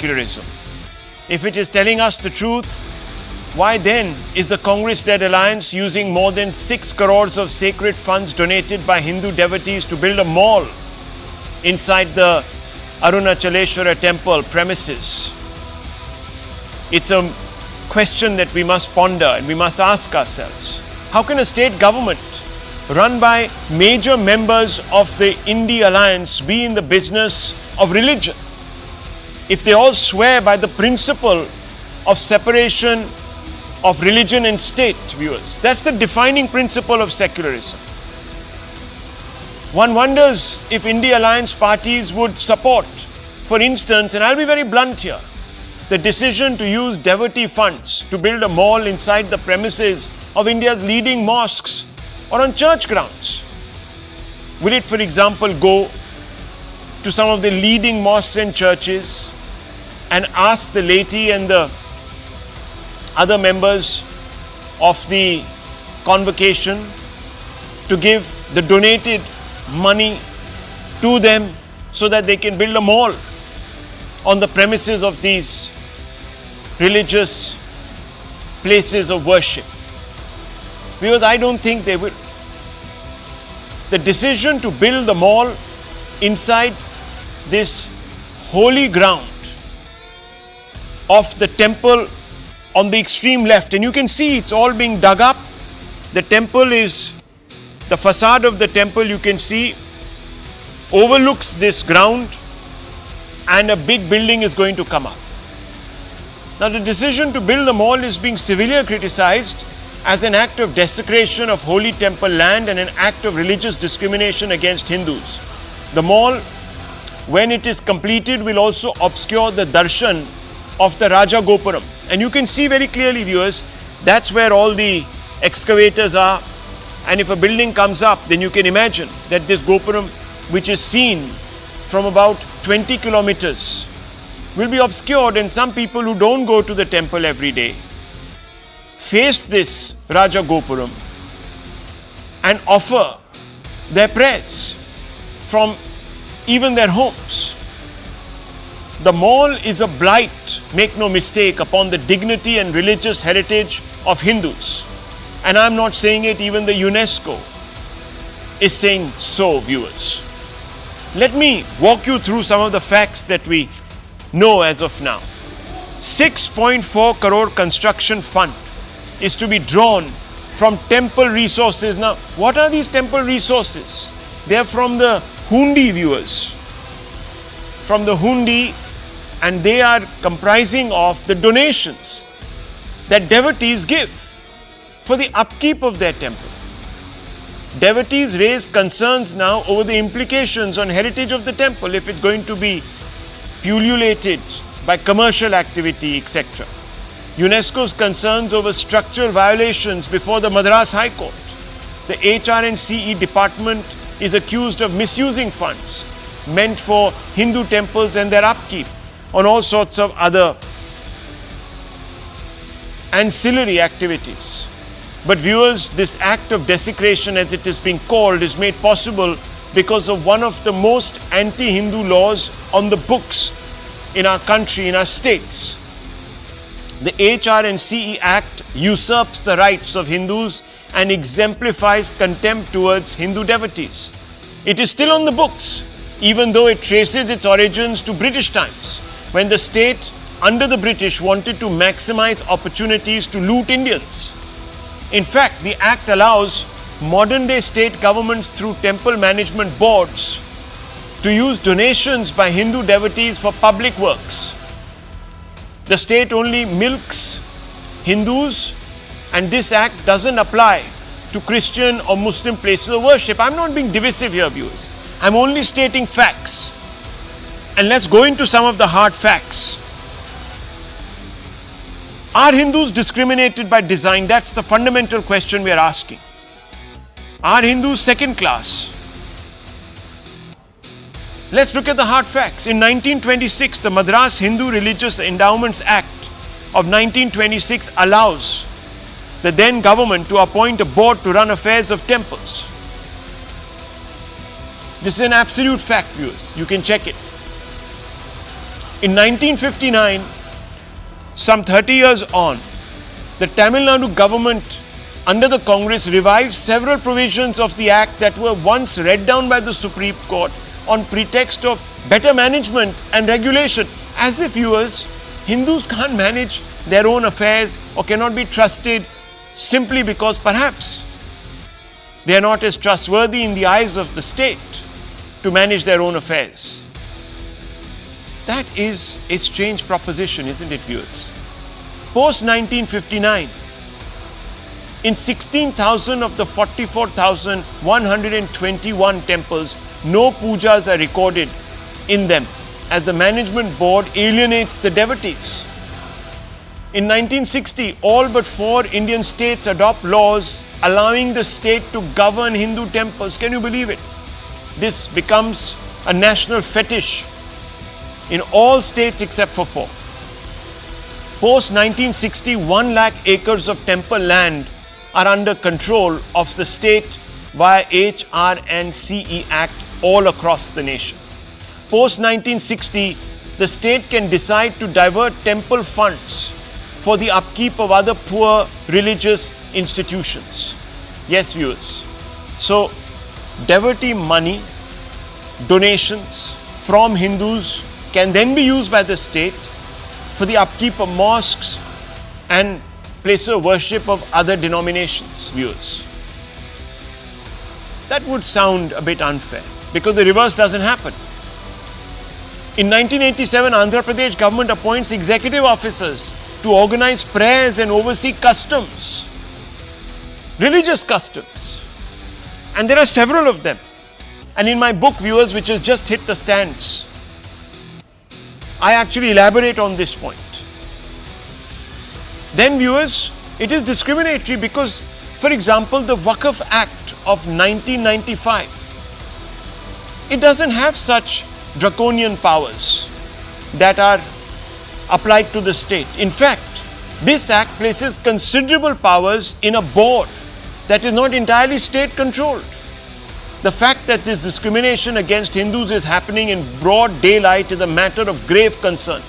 secularism. If it is telling us the truth, why then is the Congress-led alliance using more than 6 crores of sacred funds donated by Hindu devotees to build a mall inside the Arunachaleshwara temple premises? It's a question that we must ponder and we must ask ourselves. How can a state government run by major members of the India alliance be in the business of religion if they all swear by the principle of separation of religion and state, viewers? That's the defining principle of secularism. One wonders if India alliance parties would support, for instance, and I'll be very blunt here, the decision to use devotee funds to build a mall inside the premises of India's leading mosques or on church grounds. Will it, for example, go to some of the leading mosques and churches and ask the laity and the other members of the convocation to give the donated money to them so that they can build a mall on the premises of these religious places of worship? Because I don't think they will. The decision to build the mall inside this holy ground of the temple on the extreme left, and you can see it's all being dug up. The temple is, the facade of the temple you can see overlooks this ground, and a big building is going to come up. Now the decision to build the mall is being severely criticized as an act of desecration of holy temple land and an act of religious discrimination against Hindus. The mall, when it is completed, will also obscure the darshan of the Raja Gopuram. And you can see very clearly, viewers, that's where all the excavators are. And if a building comes up, then you can imagine that this Gopuram, which is seen from about 20 kilometers, will be obscured, and some people who don't go to the temple every day face this Raja Gopuram and offer their prayers from even their homes. The mall is a blight, make no mistake, upon the dignity and religious heritage of Hindus. And I'm not saying it, even the UNESCO is saying so, viewers. Let me walk you through some of the facts that we know as of now. 6.4 crore construction fund is to be drawn from temple resources. Now, what are these temple resources? They are from the hundi, viewers. From the hundi, and they are comprising of the donations that devotees give for the upkeep of their temple. Devotees raise concerns now over the implications on heritage of the temple if it's going to be pullulated by commercial activity, etc. UNESCO's concerns over structural violations before the Madras High Court. The HR&CE department is accused of misusing funds meant for Hindu temples and their upkeep on all sorts of other ancillary activities. But viewers, this act of desecration, as it is being called, is made possible because of one of the most anti-Hindu laws on the books in our country, in our states. The HR&CE Act usurps the rights of Hindus and exemplifies contempt towards Hindu devotees. It is still on the books, even though it traces its origins to British times, when the state under the British wanted to maximize opportunities to loot Indians. In fact, the Act allows modern-day state governments through temple management boards to use donations by Hindu devotees for public works. The state only milks Hindus, and this Act doesn't apply to Christian or Muslim places of worship. I'm not being divisive here, viewers. I'm only stating facts. And let's go into some of the hard facts. Are Hindus discriminated by design? That's the fundamental question we are asking. Are Hindus second class? Let's look at the hard facts. In 1926, the Madras Hindu Religious Endowments Act of 1926 allows the then government to appoint a board to run affairs of temples. This is an absolute fact, viewers. You can check it. In 1959, some 30 years on, the Tamil Nadu government under the Congress revived several provisions of the Act that were once read down by the Supreme Court on pretext of better management and regulation. As if, viewers, Hindus can't manage their own affairs or cannot be trusted simply because perhaps they are not as trustworthy in the eyes of the state to manage their own affairs. That is a strange proposition, isn't it, viewers? Post 1959, in 16,000 of the 44,121 temples, no pujas are recorded in them as the management board alienates the devotees. In 1960, all but 4 Indian states adopt laws allowing the state to govern Hindu temples. Can you believe it? This becomes a national fetish in all states except for 4. Post 1960, 1 lakh acres of temple land are under control of the state via HR&CE Act all across the nation. Post 1960, the state can decide to divert temple funds for the upkeep of other poor religious institutions. Yes, viewers. So, devotee money, donations from Hindus can then be used by the state for the upkeep of mosques and places of worship of other denominations, viewers. That would sound a bit unfair because the reverse doesn't happen. In 1987, Andhra Pradesh government appoints executive officers to organize prayers and oversee customs, religious customs. And there are several of them. And in my book, viewers, which has just hit the stands, I actually elaborate on this point. Then, viewers, it is discriminatory because, for example, the Waqf Act of 1995, it doesn't have such draconian powers that are applied to the state. In fact, this act places considerable powers in a board that is not entirely state controlled. The fact that this discrimination against Hindus is happening in broad daylight is a matter of grave concern.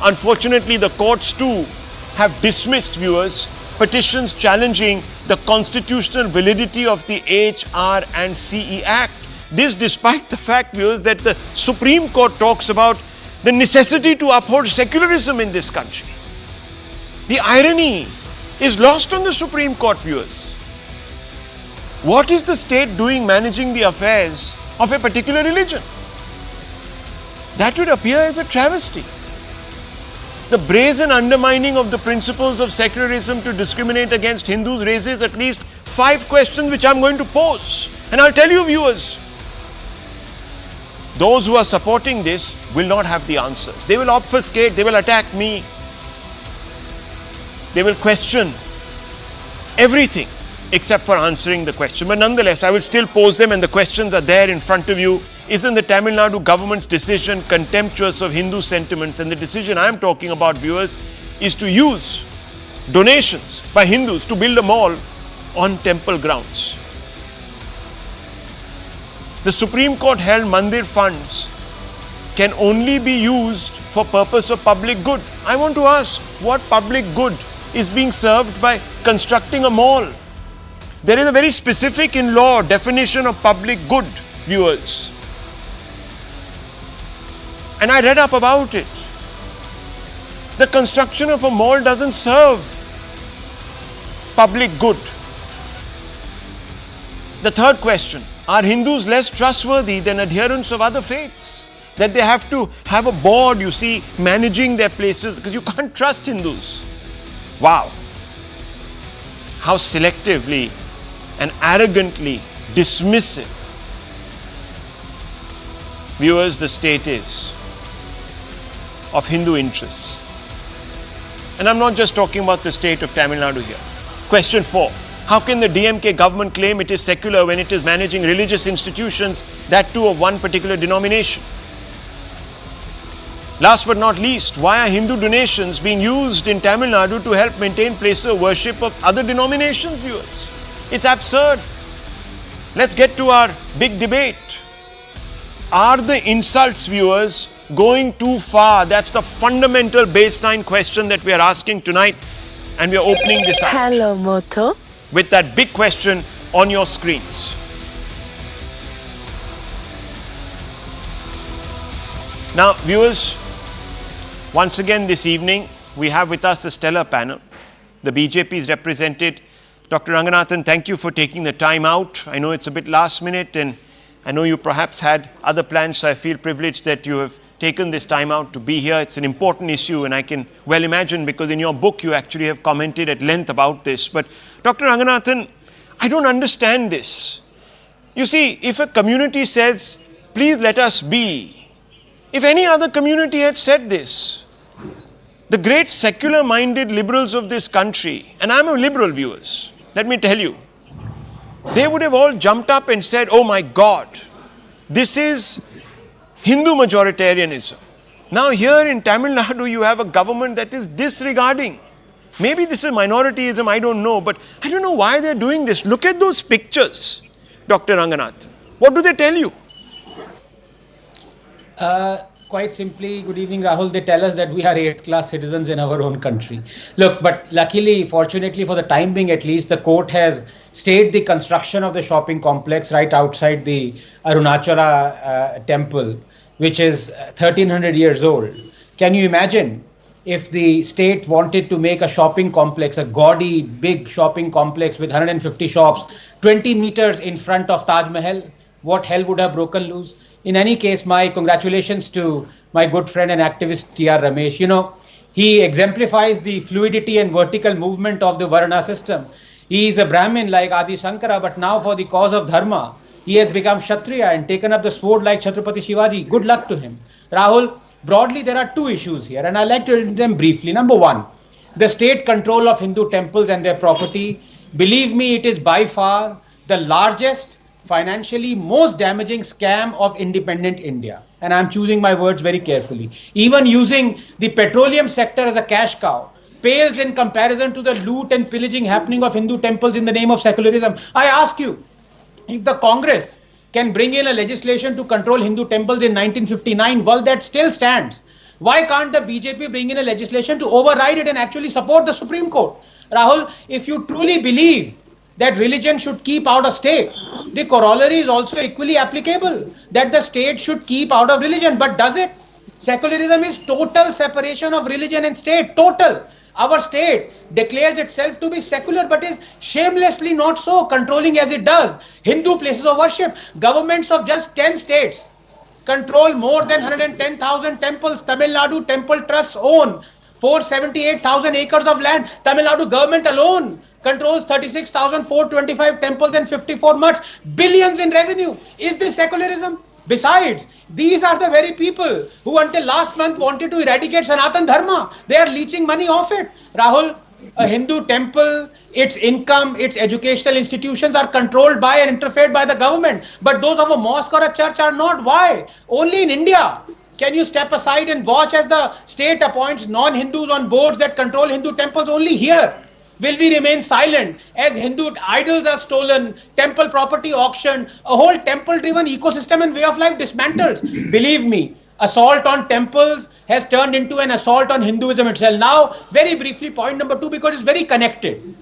Unfortunately, the courts too have dismissed, viewers, petitions challenging the constitutional validity of the HR&CE Act. This despite the fact, viewers, that the Supreme Court talks about the necessity to uphold secularism in this country. The irony is lost on the Supreme Court, viewers. What is the state doing managing the affairs of a particular religion? That would appear as a travesty. The brazen undermining of the principles of secularism to discriminate against Hindus raises at least 5 questions which I'm going to pose. And I'll tell you, viewers, those who are supporting this will not have the answers. They will obfuscate, they will attack me, they will question everything except for answering the question. But nonetheless, I will still pose them and the questions are there in front of you. Isn't the Tamil Nadu government's decision contemptuous of Hindu sentiments? And the decision I am talking about, viewers, is to use donations by Hindus to build a mall on temple grounds. The Supreme Court held mandir funds can only be used for purpose of public good. I want to ask, what public good is being served by constructing a mall? There is a very specific in law definition of public good, viewers. And I read up about it. The construction of a mall doesn't serve public good. The third question, are Hindus less trustworthy than adherents of other faiths? That they have to have a board, you see, managing their places because you can't trust Hindus. Wow. How selectively and arrogantly dismissive, viewers, the state is of Hindu interests. And I'm not just talking about the state of Tamil Nadu here. Question 4. How can the DMK government claim it is secular when it is managing religious institutions, that too of one particular denomination? Last but not least, why are Hindu donations being used in Tamil Nadu to help maintain places of worship of other denominations, viewers? It's absurd. Let's get to our big debate. Are the insults, viewers, going too far? That's the fundamental baseline question that we are asking tonight, and we are opening this up. Hello, Moto. With that big question on your screens. Now, viewers, once again this evening, we have with us the stellar panel. The BJP is represented. Dr. Ranganathan, thank you for taking the time out. I know it's a bit last minute, and I know you perhaps had other plans, so I feel privileged that you have taken this time out to be here. It's an important issue, and I can well imagine, because in your book you actually have commented at length about this. But Dr. Ranganathan, I don't understand this. You see, if a community says, please let us be, if any other community had said this, the great secular-minded liberals of this country, and I'm a liberal, viewers, let me tell you, they would have all jumped up and said, oh my God, this is Hindu majoritarianism. Now here in Tamil Nadu, you have a government that is disregarding. Maybe this is minorityism, I don't know, but I don't know why they're doing this. Look at those pictures, Dr. Ranganath. What do they tell you? Quite simply, good evening, Rahul. They tell us that we are 8th-class citizens in our own country. Look, but luckily, fortunately, for the time being at least, the court has stayed the construction of the shopping complex right outside the Arunachala temple, which is 1300 years old. Can you imagine if the state wanted to make a shopping complex, a gaudy, big shopping complex with 150 shops, 20 meters in front of Taj Mahal? What hell would have broken loose? In any case, my congratulations to my good friend and activist T.R. Ramesh. You know, he exemplifies the fluidity and vertical movement of the Varna system. He is a Brahmin like Adi Shankara, but now for the cause of Dharma, he has become Kshatriya and taken up the sword like Chhatrapati Shivaji. Good luck to him. Rahul, broadly there are two issues here, and I'd like to read them briefly. Number one, the state control of Hindu temples and their property. Believe me, it is by far the largest, financially most damaging scam of independent India. And I'm choosing my words very carefully. Even using the petroleum sector as a cash cow pales in comparison to the loot and pillaging happening of Hindu temples in the name of secularism. I ask you, if the Congress can bring in a legislation to control Hindu temples in 1959, well, that still stands. Why can't the BJP bring in a legislation to override it and actually support the Supreme Court? Rahul, if you truly believe that religion should keep out of state, the corollary is also equally applicable, that the state should keep out of religion. But does it? Secularism is total separation of religion and state, total. Our state declares itself to be secular, but is shamelessly not so, controlling as it does Hindu places of worship. Governments of just 10 states control more than 110,000 temples. Tamil Nadu Temple Trusts own 478,000 acres of land. Tamil Nadu government alone controls 36,425 temples and 54 mutts. Billions in revenue. Is this secularism? Besides, these are the very people who until last month wanted to eradicate Sanatan Dharma. They are leeching money off it. Rahul, a Hindu temple, its income, its educational institutions are controlled by and interfered by the government. But those of a mosque or a church are not. Why? Only in India can you step aside and watch as the state appoints non-Hindus on boards that control Hindu temples. Only here will we remain silent as Hindu idols are stolen, temple property auctioned, a whole temple-driven ecosystem and way of life dismantled. Believe me, assault on temples has turned into an assault on Hinduism itself. Now, very briefly, point number two, because it's very connected.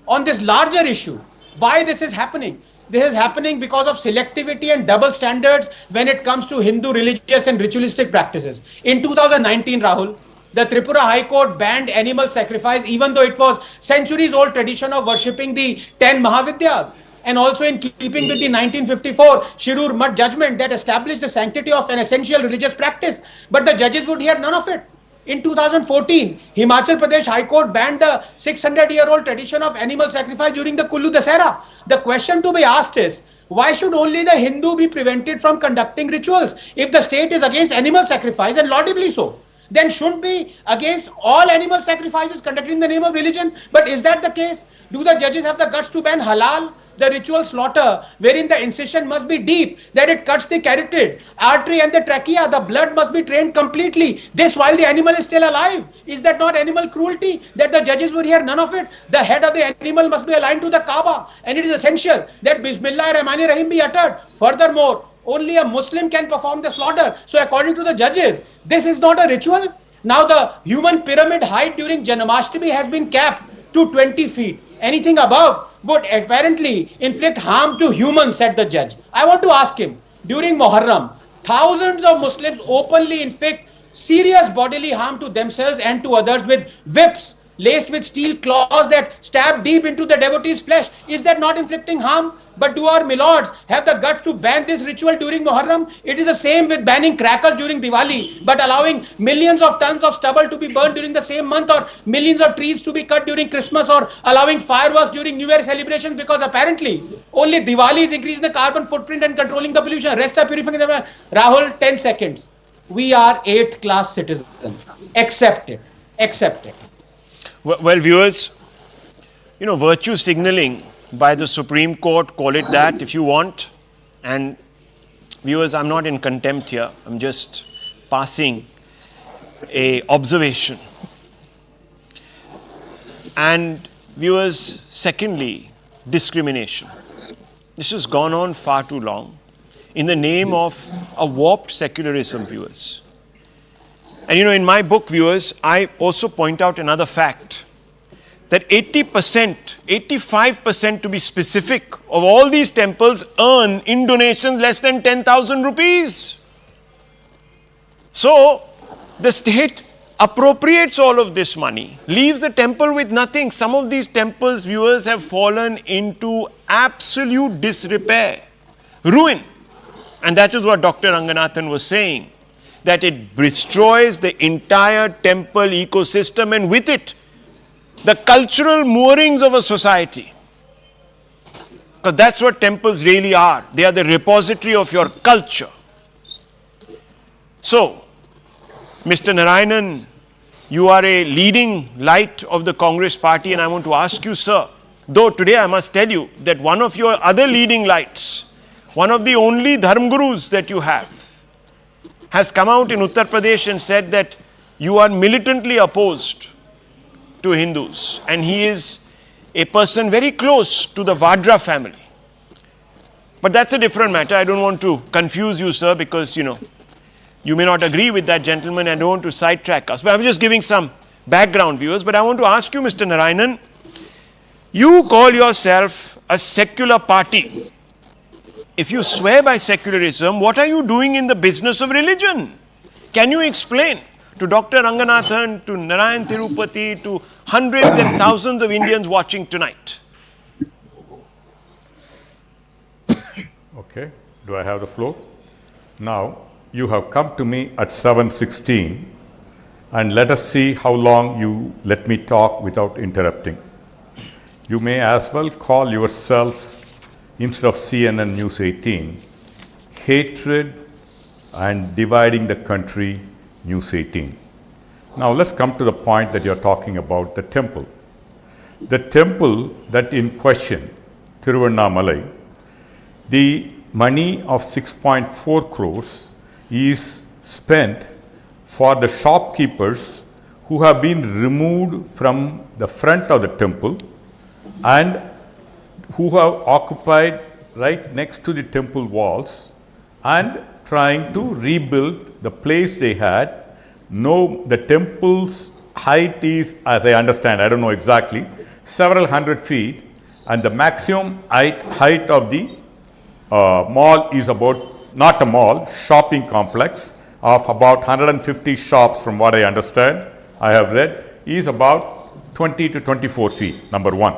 On this larger issue, why this is happening? This is happening because of selectivity and double standards when it comes to Hindu religious and ritualistic practices. In 2019, Rahul, the Tripura High Court banned animal sacrifice, even though it was centuries-old tradition of worshipping the 10 Mahavidyas. And also in keeping with the 1954 Shirur Mutt judgment that established the sanctity of an essential religious practice. But the judges would hear none of it. In 2014, Himachal Pradesh High Court banned the 600-year-old tradition of animal sacrifice during the Kullu Dasera. The question to be asked is, why should only the Hindu be prevented from conducting rituals? If the state is against animal sacrifice, and laudably so, then shouldn't be against all animal sacrifices conducted in the name of religion. But is that the case? Do the judges have the guts to ban halal, the ritual slaughter, wherein the incision must be deep, that it cuts the carotid artery and the trachea, the blood must be drained completely, this while the animal is still alive? Is that not animal cruelty? That the judges would hear none of it? The head of the animal must be aligned to the Kaaba, and it is essential that Bismillah Rahman Rahim be uttered. Furthermore, Only a Muslim can perform the slaughter. So according to the judges, this is not a ritual. Now the human pyramid height during Janmashtami has been capped to 20 feet. Anything above would apparently inflict harm to humans, said the judge. I want to ask him, during Muharram, thousands of Muslims openly inflict serious bodily harm to themselves and to others with whips laced with steel claws that stab deep into the devotee's flesh. Is that not inflicting harm? But do our milords have the guts to ban this ritual during Muharram? It is the same with banning crackers during Diwali, but allowing millions of tons of stubble to be burned during the same month, or millions of trees to be cut during Christmas, or allowing fireworks during New Year celebrations, because apparently only Diwali is increasing the carbon footprint and controlling the pollution. Rest are purifying the Rahul, 10 seconds. We are 8th class citizens. Accept it. Accept it. Well, viewers, virtue signaling by the Supreme Court, call it that if you want. And viewers, I'm not in contempt here. I'm just passing a observation. And viewers, secondly, discrimination. This has gone on far too long in the name of a warped secularism, viewers. And in my book, viewers, I also point out another fact, that 80%, 85% to be specific, of all these temples earn in donations less than 10,000 rupees. So, the state appropriates all of this money, leaves the temple with nothing. Some of these temples, viewers, have fallen into absolute disrepair, ruin. And that is what Dr. Ranganathan was saying, that it destroys the entire temple ecosystem, and with it, the cultural moorings of a society. Because that's what temples really are. They are the repository of your culture. So, Mr. Narayanan, you are a leading light of the Congress party, and I want to ask you, sir, though today I must tell you that one of your other leading lights, one of the only Dharm Gurus that you have, has come out in Uttar Pradesh and said that you are militantly opposed to Hindus, and he is a person very close to the Vadra family. But that's a different matter. I don't want to confuse you, sir, because, you may not agree with that gentleman, and I don't want to sidetrack us. But I'm just giving some background, viewers. But I want to ask you, Mr. Narayanan, you call yourself a secular party. If you swear by secularism, what are you doing in the business of religion? Can you explain to Dr. Ranganathan, to Narayan Tirupati, to hundreds and thousands of Indians watching tonight? Okay, do I have the floor? Now, you have come to me at 7:16, and let us see how long you let me talk without interrupting. You may as well call yourself, instead of CNN News 18, hatred and dividing the country, News 18. Now let's come to the point that you're talking about, the temple. The temple that in question, Tiruvannamalai, the money of 6.4 crores is spent for the shopkeepers who have been removed from the front of the temple and who have occupied right next to the temple walls and trying to rebuild the place they had. No, the temple's height is, as I understand, I don't know exactly, several hundred feet, and the maximum height of the mall is about, not a mall, shopping complex of about 150 shops, from what I understand, I have read, is about 20 to 24 feet, number one.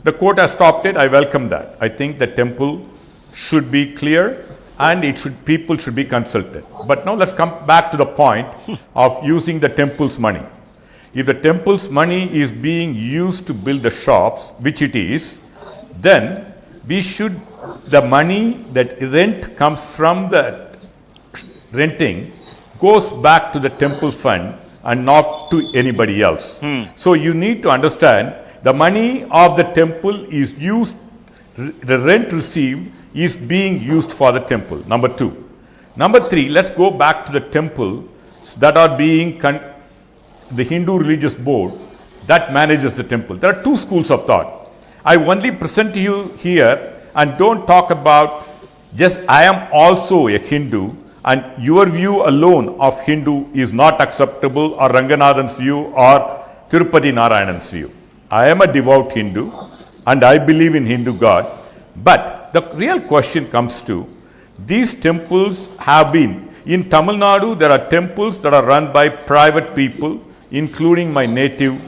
The court has stopped it. I welcome that. I think the temple should be clear, and people should be consulted. But now let's come back to the point of using the temple's money. If the temple's money is being used to build the shops, which it is, then the money that rent comes from the renting goes back to the temple fund and not to anybody else. So you need to understand, the money of the temple is used, the rent received is being used for the temple, number two. Number three, let's go back to the temples that are being, the Hindu religious board that manages the temple. There are two schools of thought. I only present to you here and don't talk about Just I am also a Hindu, and your view alone of Hindu is not acceptable, or Ranganathan's view or Tirupati Narayanan's view. I am a devout Hindu and I believe in Hindu God. But the real question comes to, these temples have been, in Tamil Nadu there are temples that are run by private people, including my native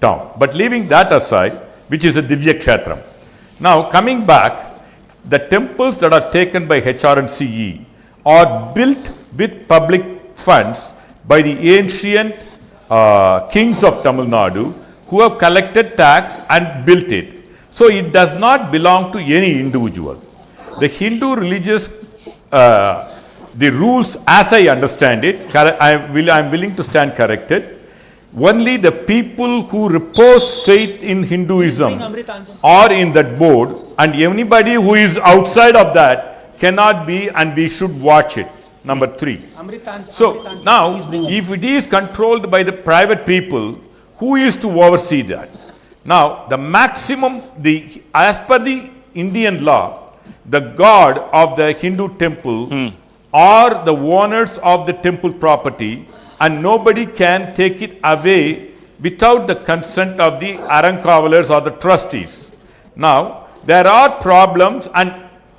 town. But leaving that aside, which is a Divya Kshetram. Now coming back, the temples that are taken by HRNCE are built with public funds by the ancient kings of Tamil Nadu, who have collected tax and built it. So it does not belong to any individual. The Hindu religious, the rules as I understand it, I am willing to stand corrected. Only the people who repose faith in Hinduism are in that board, and anybody who is outside of that cannot be, and we should watch it. Number 3. So now, if it is controlled by the private people, who is to oversee that? Now, the maximum, as per the Indian law, the god of the Hindu temple are the owners of the temple property, and nobody can take it away without the consent of the Arankavalars or the trustees. Now, there are problems, and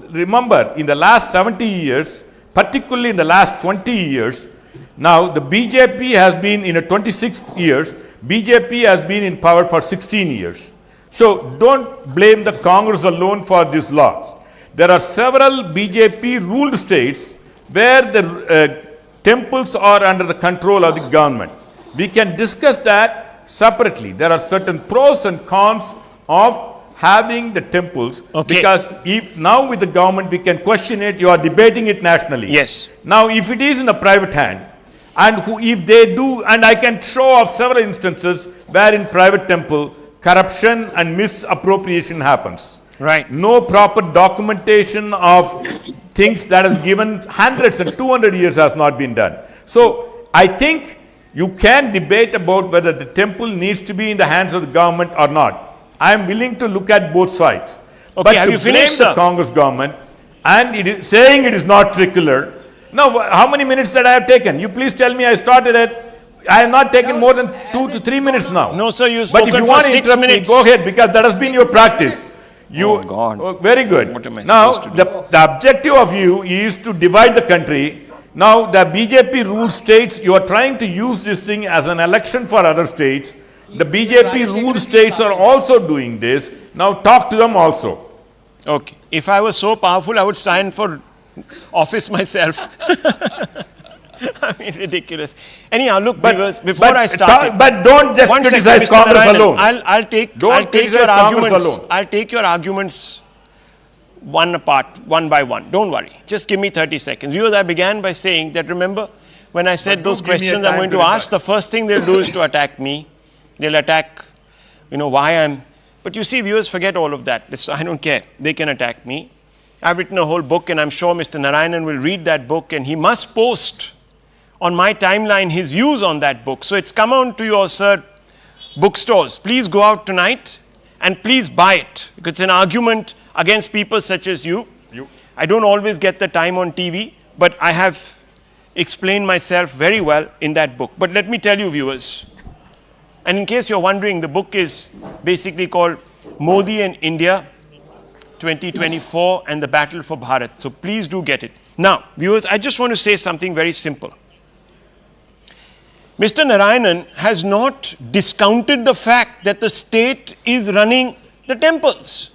remember, in the last 70 years, particularly in the last 20 years, now the BJP has been in 26 years, BJP has been in power for 16 years. So don't blame the Congress alone for this law. There are several BJP ruled states where the temples are under the control of the government. We can discuss that separately. There are certain pros and cons of having the temples, because if now with the government we can question it, you are debating it nationally. Yes. Now if it is in a private hand, and if they do, and I can show off several instances where in private temple corruption and misappropriation happens. Right. No proper documentation of things that has given hundreds and 200 years has not been done. So I think you can debate about whether the temple needs to be in the hands of the government or not. I am willing to look at both sides. Okay, but have to you finished, blame the Congress government and saying it is not secular. Now, how many minutes that I have taken? You please tell me. I started it. I have not taken more than 2 to 3 minutes now. No, sir, you've But spoken if you for want to 6 interrupt minutes. me, go ahead, because that has been your practice. Oh, God. Very good. What am I Now, supposed to do? the objective of you is to divide the country. Now, the BJP ruled states, you are trying to use this thing as an election for other states. The BJP ruled states are also doing this. Now, talk to them also. Okay. If I was so powerful, I would stand for office myself. I mean, ridiculous. Anyhow, look, viewers, before I start, but don't just criticize Congress alone. I'll take your arguments. I'll take your arguments one by one. Don't worry. Just give me 30 seconds. Viewers, I began by saying that, remember, when I said those questions I'm going to ask, the first thing they'll do is to attack me. They'll attack, why I'm... But you see, viewers, forget all of that. I don't care. They can attack me. I've written a whole book, and I'm sure Mr. Narayanan will read that book, and he must post on my timeline his views on that book. So it's come on to your, sir, bookstores. Please go out tonight, and please buy it, because it's an argument against people such as you. I don't always get the time on TV, but I have explained myself very well in that book. But let me tell you, viewers, and in case you're wondering, the book is basically called Modi and India 2024 and the Battle for Bharat. So please do get it. Now, viewers, I just want to say something very simple. Mr. Narayanan has not discounted the fact that the state is running the temples.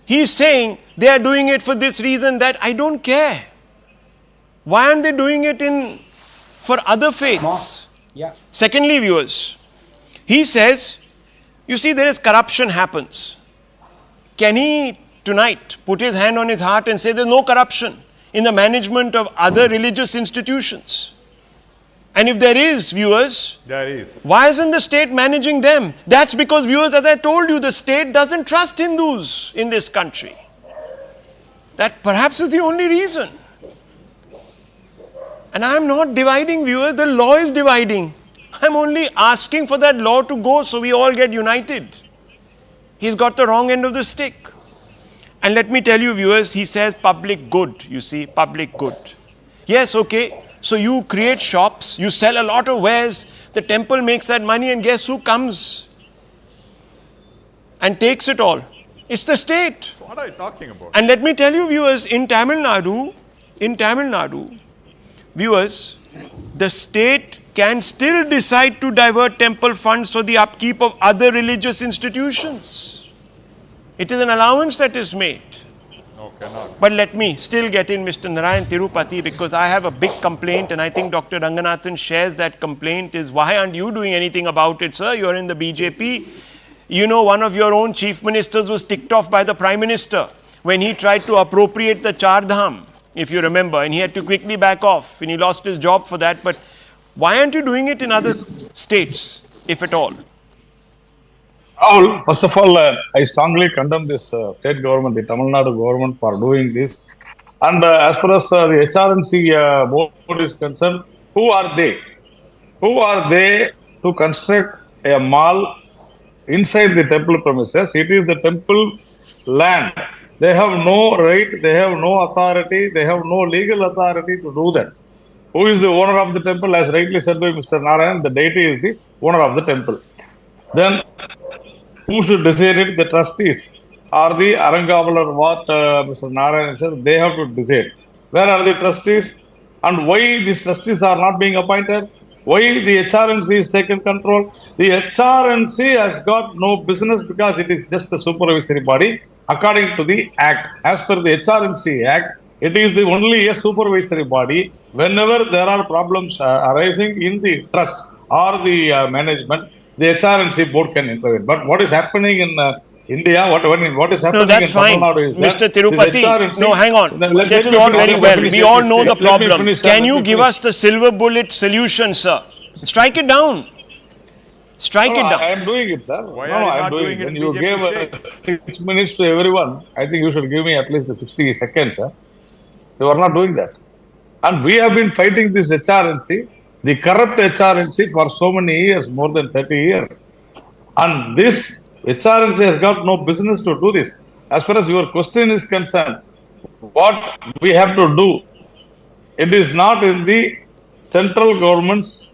He is saying they are doing it for this reason, that I don't care. Why aren't they doing it for other faiths? Yeah. Secondly, viewers, he says, you see, there is corruption happens. Can he tonight put his hand on his heart and say there's no corruption in the management of other religious institutions? And if there is, viewers, there is. Why isn't the state managing them? That's because, viewers, as I told you, the state doesn't trust Hindus in this country. That perhaps is the only reason. And I'm not dividing, viewers, the law is dividing. I'm only asking for that law to go so we all get united. He's got the wrong end of the stick. And let me tell you, viewers, he says public good, you see, public good. Yes, okay. So you create shops, you sell a lot of wares, the temple makes that money, and guess who comes and takes it all? It's the state. So what are you talking about? And let me tell you, viewers, in Tamil Nadu, viewers, the state can still decide to divert temple funds for the upkeep of other religious institutions. It is an allowance that is made. No, cannot. But let me still get in Mr. Narayan Tirupati, because I have a big complaint, and I think Dr. Ranganathan shares that complaint, is why aren't you doing anything about it, sir? You're in the BJP. You know, one of your own chief ministers was ticked off by the Prime Minister when he tried to appropriate the Char Dham, if you remember, and he had to quickly back off, and he lost his job for that. But why aren't you doing it in other states, if at all? Rahul, first of all, I strongly condemn this state government, the Tamil Nadu government, for doing this. And as far as the HRNC board is concerned, who are they? Who are they to construct a mall inside the temple premises? It is the temple land. They have no right, they have no authority, they have no legal authority to do that. Who is the owner of the temple? As rightly said by Mr. Narayan, the deity is the owner of the temple. Then, who should decide it? The trustees or the Arangavalar, what Mr. Narayan said, they have to decide. Where are the trustees? And why these trustees are not being appointed? Why the HRNC is taken control? The HRNC has got no business because it is just a supervisory body according to the Act. As per the HRNC Act, it is the only a supervisory body. Whenever there are problems arising in the trust or the management, the HRNC board can intervene. But what is happening in India, what is happening No, that's in Tamil fine. Nadu is Mr. that Tirupati, HRNC no, hang on. That is all very well. We all know the problem. Can you give us the silver bullet solution, sir? Strike it down. Strike it down. I am doing it, sir. Why No, are you I am not doing doing it. it When in you BJP gave 6 minutes to everyone, I think you should give me at least 60 seconds, sir. You are not doing that. And we have been fighting this HRNC, the corrupt HRNC, for so many years, more than 30 years. And this HRNC has got no business to do this. As far as your question is concerned, what we have to do, it is not in the central government's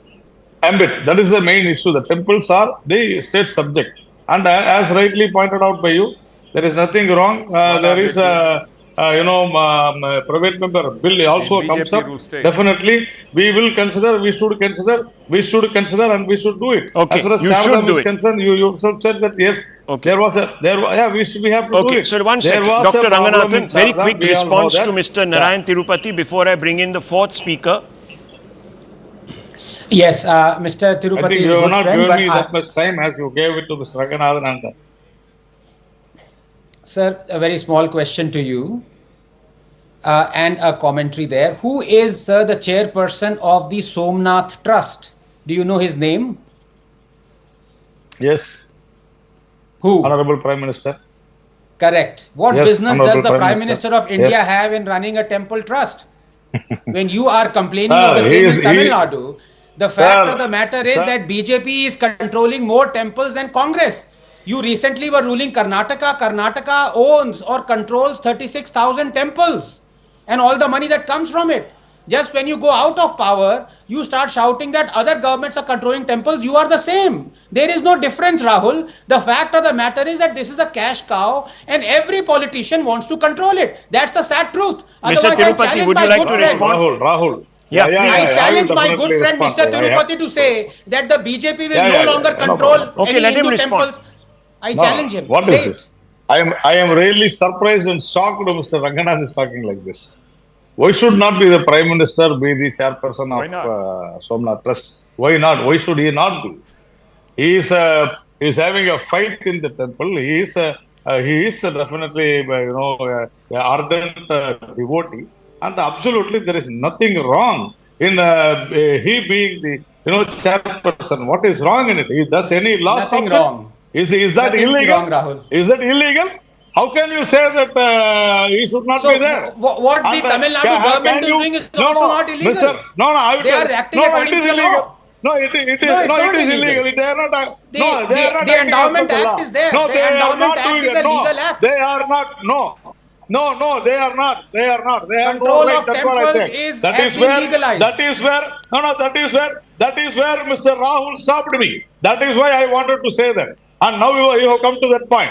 ambit. That is the main issue. The temples are the state subject. And as rightly pointed out by you, there is nothing wrong. There is a private member bill also comes up. Definitely, we will consider, we should consider, and we should do it. Okay, as far as you should do is it. concerned, you yourself said that yes, Okay. we have to do Okay, it. so one There second. was a Dr. problem in Ranganathan, very Chardham, quick we all know response that. to Mr. Narayan Tirupati before I bring in the fourth speaker. Yes, Mr. I Tirupati think is you a have good not friend, given but me that much time as you gave it to Mr. Ranganathan. And sir, a very small question to you and a commentary there. Who is, sir, the chairperson of the Somnath Trust? Do you know his name? yes, Who? Honorable Prime Minister. Correct. What Yes, business Honorable does the Prime Prime Minister. Minister of India Yes. have in running a temple trust? When you are complaining of the he same is- in Tamil he- Nadu, the fact Sir, of the matter is sir. that BJP is controlling more temples than Congress. You recently were ruling Karnataka. Karnataka owns or controls 36,000 temples and all the money that comes from it. Just when you go out of power, you start shouting that other governments are controlling temples. You are the same. There is no difference, Rahul. The fact of the matter is that this is a cash cow and every politician wants to control it. That's the sad truth. Mr. Otherwise, I Tirupati, challenge would you my like good to friend. respond? Rahul. Yeah, I please. challenge will my definitely good friend respond. Mr. Tirupati to say that the BJP will Yeah, no yeah, longer yeah. No control problem. Okay, any let him Hindu respond. temples. I No, challenge him. What Say is it. this? I am really surprised and shocked that Mr. Ranganathan is talking like this. Why should not be the Prime Minister be the chairperson Why of not? Somnath Trust? Why not? Why should he not be? He is having a fight in the temple. He is definitely an ardent devotee, and absolutely there is nothing wrong in he being the chairperson. What is wrong in it? Does any law Nothing stop it? wrong. Is that Nothing illegal? wrong, Rahul. Is that illegal? How can you say that he should not So, be there? what the And, Tamil Nadu can government is you- doing is no, also no, not illegal. Mr. No, I will They tell- are acting no, it according is to the illegal. law. No, it No, is it's not illegal. illegal. They are not. The- No, they are not the acting as per endowment the act law. is there. No, The they are endowment not act doing is it. a No, legal act. they are not. No, No, they are not. They are not. They have Control no right. of That's what I temples said. has been legalized. That is where Mr. Rahul stopped me. That is why I wanted to say that. And now you have come to that point.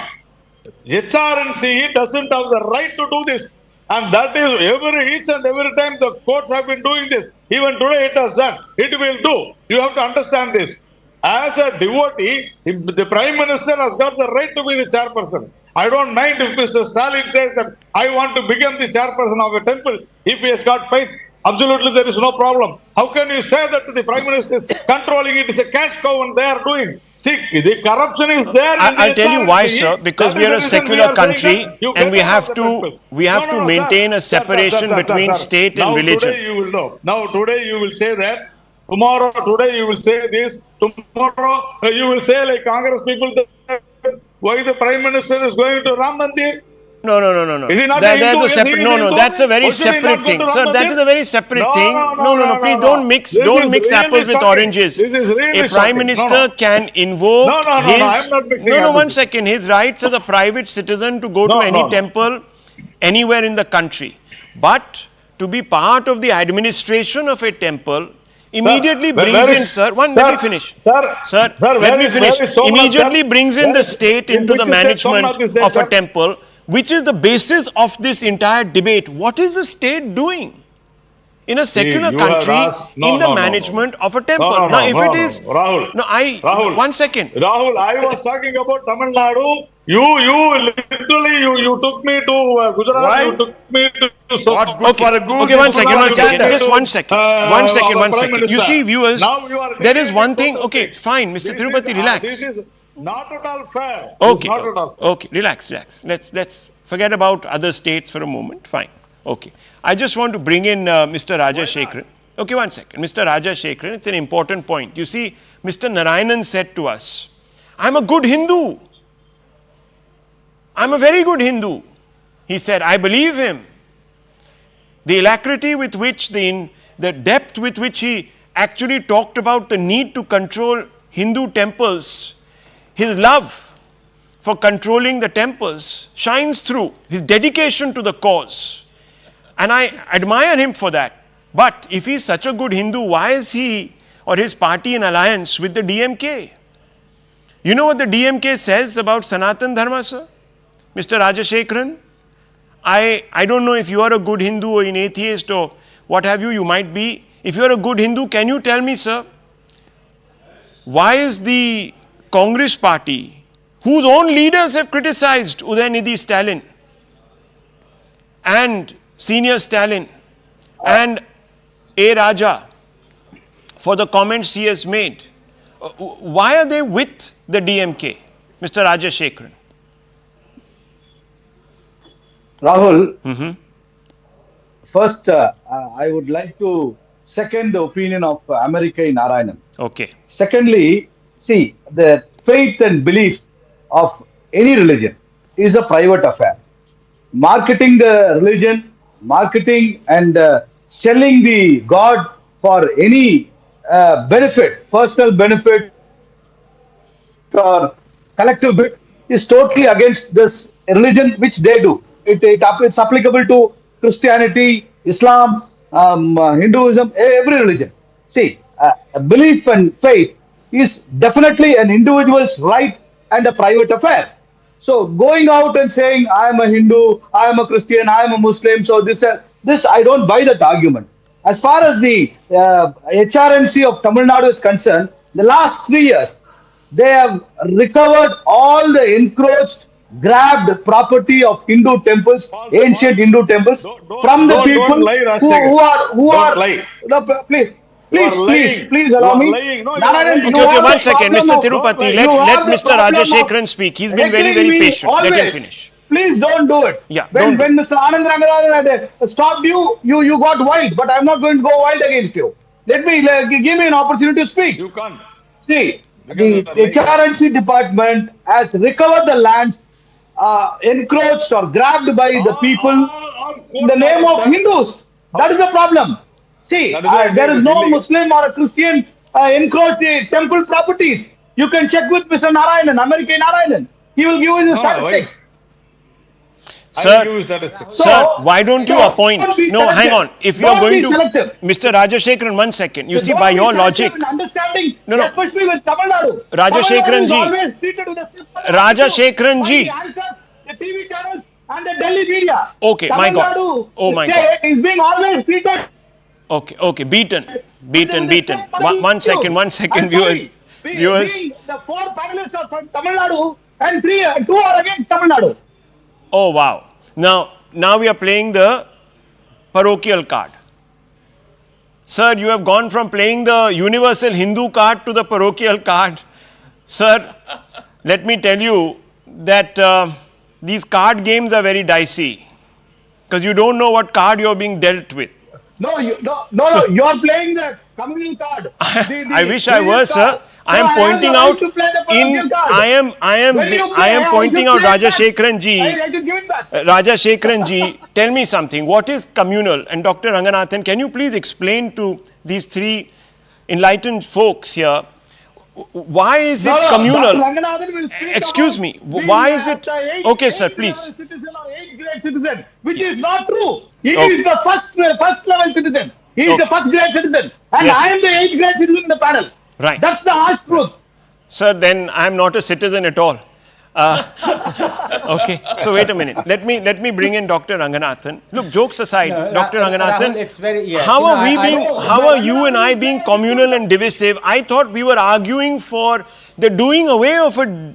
HRNC doesn't have the right to do this. And that is each and every time the courts have been doing this. Even today it has done. It will do. You have to understand this. As a devotee, the Prime Minister has got the right to be the chairperson. I don't mind if Mr. Stalin says that I want to become the chairperson of a temple. If he has got faith, absolutely there is no problem. How can you say that the Prime Minister is controlling it? It's a cash cow and they are doing. See, the corruption is there. I'll tell you why, sir. Because we are a secular country and we have to maintain a separation between state and religion. Today you will know. Now today you will say that. Today you will say this. Tomorrow you will say like Congress people that why the Prime Minister is going to Ram Mandir. No. Is he not That's a separate? No, that's a very separate thing. Sir, that is a very separate thing. No. Please don't mix apples with oranges. This is really a Prime Minister can invoke I'm not mixing apples. one second. His rights as a private citizen to go to any temple anywhere in the country. But to be part of the administration of a temple immediately brings in, sir, let me finish. Sir, let me finish. Immediately brings in the state into the management of a temple, which is the basis of this entire debate. What is the state doing in a secular country in the management of a temple? Rahul, one second. Rahul, I was talking about Tamil Nadu. You literally took me to Gujarat. Why? You took me to Okay, one second. Just one second. You see, viewers, there is one thing. Okay, fine, Mr. Tirupati, relax. This is not at all fair. Okay, relax. Let's forget about other states for a moment. Fine. Okay. I just want to bring in Mr. Raja Shekharan. Okay, one second. Mr. Raja Shekharan, it's an important point. You see, Mr. Narayanan said to us, I'm a good Hindu. I'm a very good Hindu. He said, I believe him. The alacrity with which, the depth with which he actually talked about the need to control Hindu temples, his love for controlling the temples shines through, his dedication to the cause. And I admire him for that. But if he's such a good Hindu, why is he or his party in alliance with the DMK? You know what the DMK says about Sanatan Dharma, sir? Mr. Raja Shekharan? I don't know if you are a good Hindu or an atheist or what have you, you might be. If you are a good Hindu, can you tell me, sir, why is the Congress party, whose own leaders have criticized Udayanidhi Stalin and Senior Stalin and A. Raja for the comments he has made, why are they with the DMK, Mr. Raja Shekharan? Rahul, first I would like to second the opinion of America in Narayanan. Okay. Secondly, see, the faith and belief of any religion is a private affair. Marketing the religion, marketing and selling the God for any benefit, personal benefit or collective benefit is totally against this religion which they do. It's applicable to Christianity, Islam, Hinduism, every religion. See, belief and faith is definitely an individual's right and a private affair. So going out and saying, I am a Hindu, I am a Christian, I am a Muslim, so this I don't buy that argument. As far as the HRNC of Tamil Nadu is concerned, the last 3 years, they have recovered all the encroached, grabbed property of Hindu temples, ancient Hindu temples, from the people who are. No, please allow me. Okay, one second, Mr. Tirupati. Let Mr. Raja Shekharan speak. He's been very, very patient. Let him finish. Please don't do it. Yeah, when Mr. Anand Rangarajan had stopped you got wild, but I'm not going to go wild against you. Let me give me an opportunity to speak. You can't. See, the HRNC department has recovered the lands encroached or grabbed by the people in the name of Hindus. That is the problem. See, there is no Muslim or a Christian encroach the temple properties. You can check with Mr. Narayanan, American Narayanan. He will give you the statistics. will give you statistics. Sir, why don't you appoint? No, hang on. If you are going to, selective. Mr. Rajashekharan, 1 second. You see, by your logic, Understanding, No. especially with Tamil Nadu. Rajashekharan Tamil Nadu is ji. always treated with a simple Rajashekharan by ji. the anchors, the TV channels, and the Delhi media. Okay, Tamil my God. Nadu, Oh, the my state is being always treated. Okay, beaten. with a simple One issue. second, I'm sorry. viewers. Being the 4 panelists are from Tamil Nadu and 2 are against Tamil Nadu. Oh, wow. Now we are playing the parochial card. Sir, you have gone from playing the universal Hindu card to the parochial card. Sir, let me tell you that these card games are very dicey because you don't know what card you are being dealt with. No, you are playing the communal card. I wish I was, sir. I am have pointing the right out to play the parochial card. I am pointing out Rajashekharan ji. I should give it back. Rajashekharan ji, tell me something. What is communal? And Dr. Ranganathan, can you please explain to these 3 enlightened folks here, why is it communal? Dr. Ranganathan will speak Excuse about me, being why is it? the Okay, sir, 8th please. level citizen or 8th grade citizen, which is not true. He Okay. is the first level citizen. He is Okay. the first grade citizen. And Yes. I am the 8th grade citizen in the panel. Right. That's the harsh truth. Sir, then I am not a citizen at all. Okay, so wait a minute. Let me bring in Dr. Ranganathan. Look, jokes aside, Dr. Ranganathan, Rahul, it's very, yes. how You know, are we I being? know. How are you and I being communal and divisive? I thought we were arguing for the doing away of a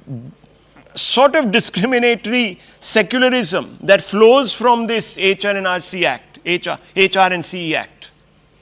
sort of discriminatory secularism that flows from this HR and RC Act, HR and CE Act.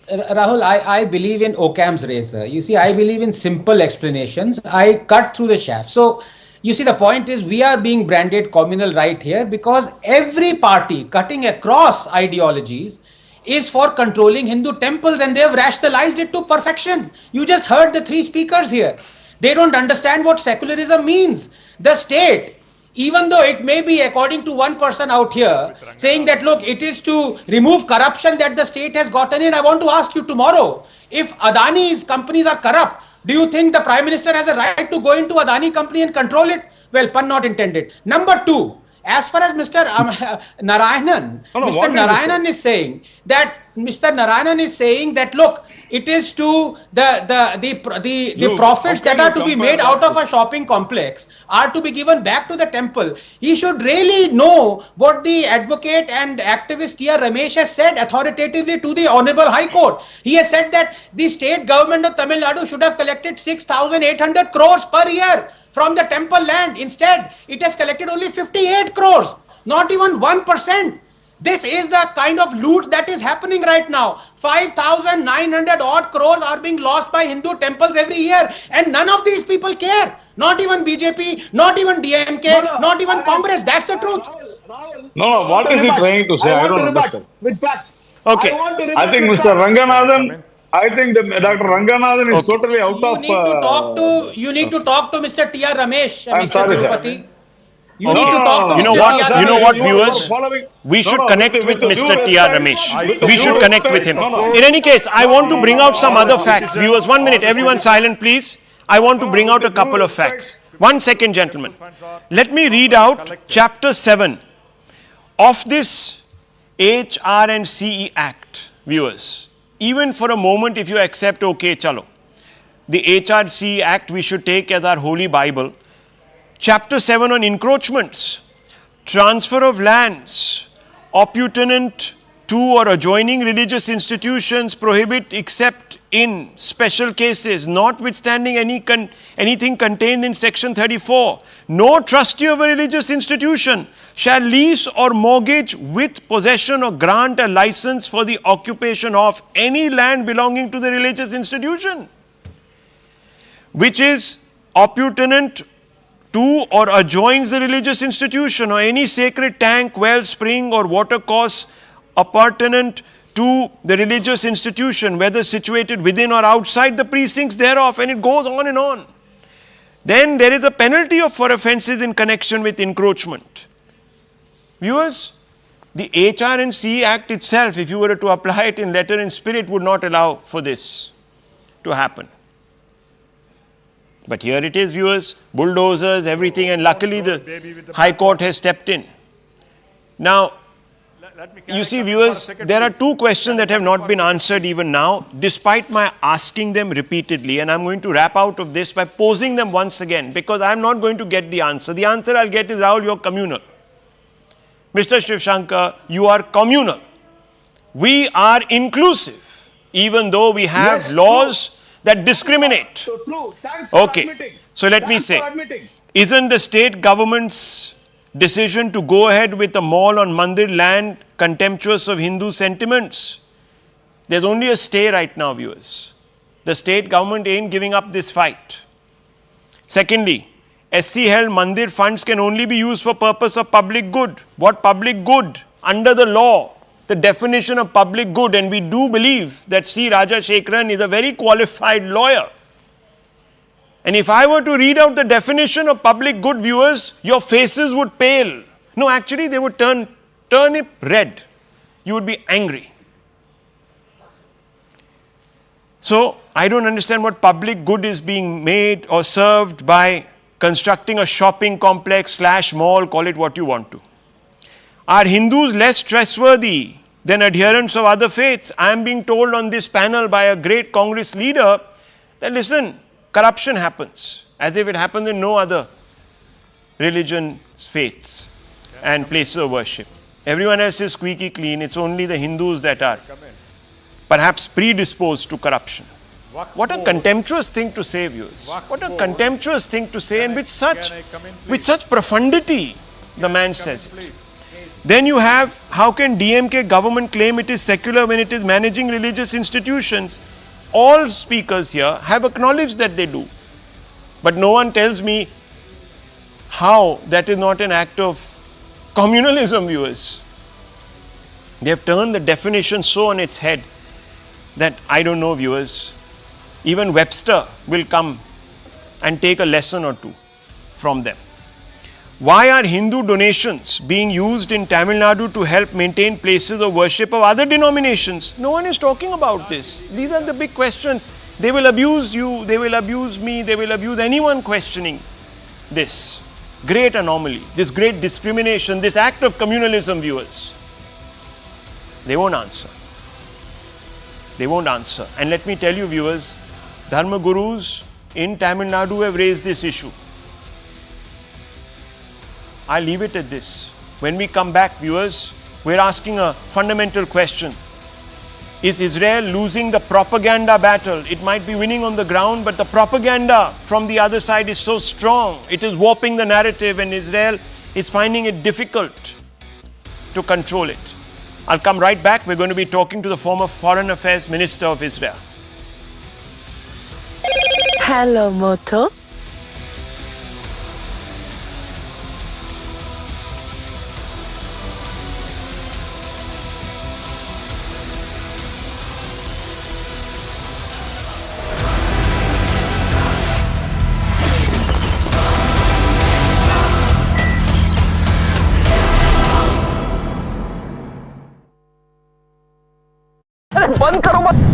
Rahul, I believe in Occam's razor. You see, I believe in simple explanations. I cut through the shaft. So, you see, the point is we are being branded communal right here because every party cutting across ideologies is for controlling Hindu temples and they have rationalized it to perfection. You just heard the 3 speakers here. They don't understand what secularism means. The state, even though it may be according to one person out here saying that, look, it is to remove corruption that the state has gotten in. I want to ask you tomorrow, if Adani's companies are corrupt, do you think the Prime Minister has a right to go into Adani company and control it? Well, pun not intended. Number 2, as far as Mr. Narayanan, Mr. Narayanan is saying that, look, it is to the profits that are to be made out of a shopping complex are to be given back to the temple. He should really know what the advocate and activist T.R. Ramesh has said authoritatively to the Honorable High Court. He has said that the state government of Tamil Nadu should have collected 6,800 crores per year from the temple land. Instead, it has collected only 58 crores, not even 1%. This is the kind of loot that is happening right now. 5,900 odd crores are being lost by Hindu temples every year, and none of these people care. Not even BJP, not even DMK, not even Congress. That's the truth. No, what is he trying to say? I don't understand. With facts. Okay. I think Mr. Ranganathan, Dr. Ranganathan is totally out of... You need to talk to Mr. T.R. Ramesh, I'm Mr. sorry, sir. Tirupati. You need to talk to You know Mr. what? T.R. You know Ramesh. what, viewers? We should connect with Mr. T.R. Ramesh. We should connect with him. In any case, I want to bring out some other facts. Viewers, 1 minute. Everyone silent, please. I want to bring out a couple of facts. 1 second, gentlemen. Let me read out chapter 7 of this HR and CE Act, viewers. Even for a moment, if you accept, okay, chalo. The HRC Act we should take as our holy Bible. Chapter 7 on encroachments, transfer of lands, opputenant to or adjoining religious institutions prohibit except in special cases, notwithstanding anything contained in section 34. No trustee of a religious institution shall lease or mortgage with possession or grant a license for the occupation of any land belonging to the religious institution, which is opputenant to or adjoins the religious institution, or any sacred tank, well, spring or watercourse appurtenant to the religious institution, whether situated within or outside the precincts thereof, and it goes on and on. Then there is a penalty for offences in connection with encroachment. Viewers, the HR and CE Act itself, if you were to apply it in letter and spirit, would not allow for this to happen. But here it is, viewers, bulldozers, everything, and luckily the High Court has stepped in. Now, you see, viewers, there are two questions that have not been answered even now, despite my asking them repeatedly. And I'm going to wrap out of this by posing them once again, because I'm not going to get the answer. The answer I'll get is, Rahul, you're communal. Mr. Shiv Shankar, you are communal. We are inclusive, even though we have laws that discriminate. So true. Thanks for admitting. So let me say, isn't the state government's decision to go ahead with a mall on Mandir land contemptuous of Hindu sentiments? There's only a stay right now, viewers. The state government ain't giving up this fight. Secondly, SC held Mandir funds can only be used for purpose of public good. What public good? Under the law, the definition of public good, and we do believe that C. Rajashekharan is a very qualified lawyer. And if I were to read out the definition of public good, viewers, your faces would pale. No, actually, they would turn turnip red. You would be angry. So, I don't understand what public good is being made or served by constructing a shopping complex / mall, call it what you want to. Are Hindus less trustworthy than adherents of other faiths? I am being told on this panel by a great Congress leader that, listen, corruption happens, as if it happens in no other religion, faiths and places of worship. Everyone else is squeaky clean. It's only the Hindus that are perhaps predisposed to corruption. What a contemptuous thing to say, viewers. What a contemptuous thing to say, and with such profundity, the man says it. Then you have, how can DMK government claim it is secular when it is managing religious institutions? All speakers here have acknowledged that they do. But no one tells me how that is not an act of communalism, viewers. They have turned the definition so on its head that I don't know, viewers. Even Webster will come and take a lesson or two from them. Why are Hindu donations being used in Tamil Nadu to help maintain places of worship of other denominations? No one is talking about this. These are the big questions. They will abuse you, they will abuse me, they will abuse anyone questioning this great anomaly, this great discrimination, this act of communalism, viewers. They won't answer. They won't answer. And let me tell you, viewers, Dharma Gurus in Tamil Nadu have raised this issue. I'll leave it at this. When we come back, viewers, we're asking a fundamental question. Is Israel losing the propaganda battle? It might be winning on the ground, but the propaganda from the other side is so strong. It is warping the narrative, and Israel is finding it difficult to control it. I'll come right back. We're going to be talking to the former Foreign Affairs Minister of Israel. Hello, Moto. बंद करो मत।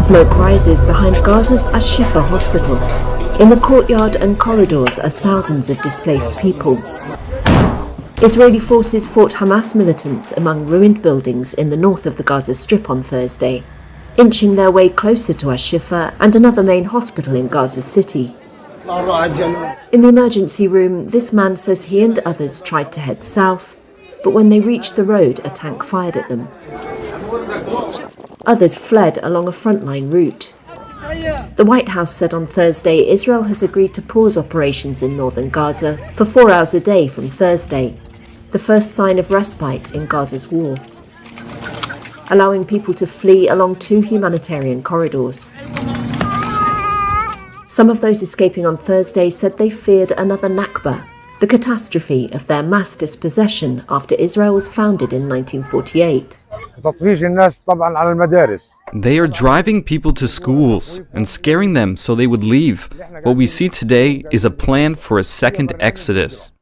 Smoke rises behind Gaza's al-Shifa hospital. In the courtyard and corridors are thousands of displaced people. Israeli forces fought Hamas militants among ruined buildings in the north of the Gaza Strip on Thursday, inching their way closer to al-Shifa and another main hospital in Gaza City. In the emergency room, this man says he and others tried to head south, but when they reached the road, a tank fired at them. Others fled along a frontline route. The White House said on Thursday Israel has agreed to pause operations in northern Gaza for 4 hours a day from Thursday, the first sign of respite in Gaza's war, allowing people to flee along 2 humanitarian corridors. Some of those escaping on Thursday said they feared another Nakba, the catastrophe of their mass dispossession after Israel was founded in 1948. They are driving people to schools and scaring them so they would leave. What we see today is a plan for a second exodus.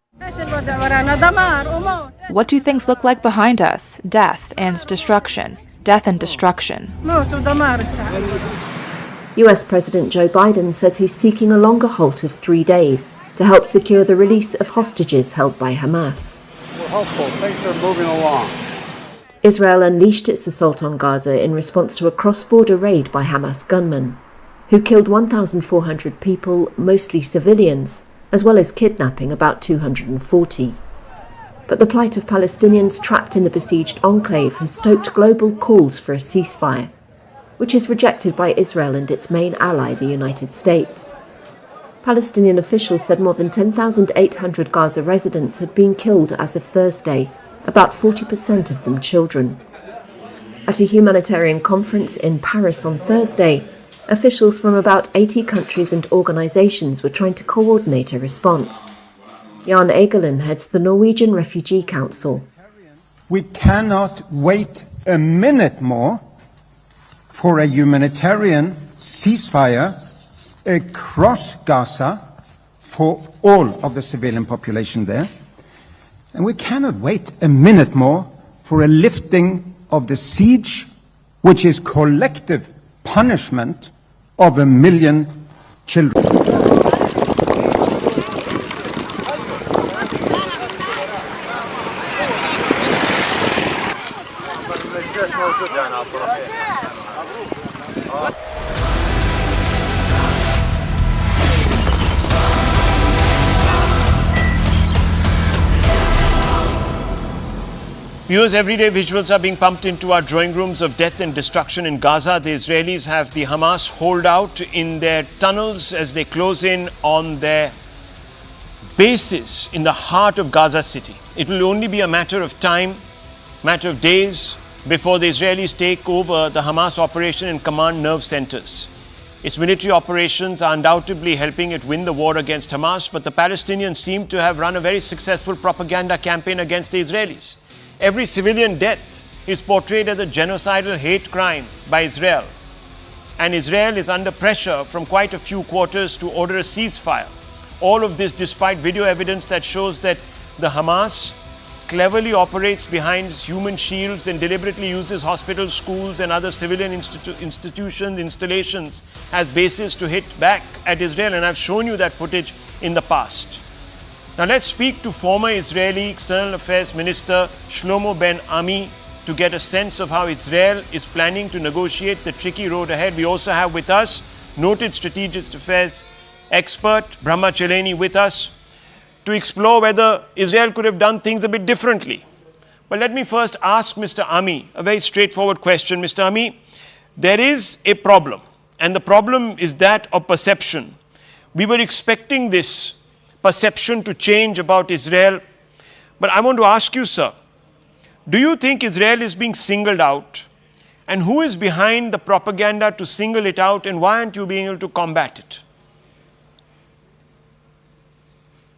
What do things look like behind us? Death and destruction. Death and destruction. US President Joe Biden says he's seeking a longer halt of 3 days to help secure the release of hostages held by Hamas. We're hopeful. Things are moving along. Israel unleashed its assault on Gaza in response to a cross-border raid by Hamas gunmen, who killed 1,400 people, mostly civilians, as well as kidnapping about 240. But the plight of Palestinians trapped in the besieged enclave has stoked global calls for a ceasefire, which is rejected by Israel and its main ally, the United States. Palestinian officials said more than 10,800 Gaza residents had been killed as of Thursday, about 40% of them children. At a humanitarian conference in Paris on Thursday, officials from about 80 countries and organisations were trying to coordinate a response. Jan Egeland heads the Norwegian Refugee Council. We cannot wait a minute more for a humanitarian ceasefire across Gaza for all of the civilian population there. And we cannot wait a minute more for a lifting of the siege, which is collective punishment of 1 million children. Viewers, everyday visuals are being pumped into our drawing rooms of death and destruction in Gaza. The Israelis have the Hamas holdout in their tunnels as they close in on their bases in the heart of Gaza City. It will only be a matter of time, matter of days, before the Israelis take over the Hamas operation and command nerve centers. Its military operations are undoubtedly helping it win the war against Hamas, but the Palestinians seem to have run a very successful propaganda campaign against the Israelis. Every civilian death is portrayed as a genocidal hate crime by Israel. And Israel is under pressure from quite a few quarters to order a ceasefire. All of this despite video evidence that shows that the Hamas cleverly operates behind human shields and deliberately uses hospitals, schools and other civilian institutions, installations as bases to hit back at Israel. And I've shown you that footage in the past. Now let's speak to former Israeli External Affairs Minister Shlomo Ben Ami to get a sense of how Israel is planning to negotiate the tricky road ahead. We also have with us noted strategic affairs expert Brahma Cheleni with us to explore whether Israel could have done things a bit differently. But let me first ask Mr. Ami a very straightforward question. Mr. Ami, there is a problem, and the problem is that of perception. We were expecting this perception to change about Israel. But I want to ask you, sir, do you think Israel is being singled out? And who is behind the propaganda to single it out, and why aren't you being able to combat it?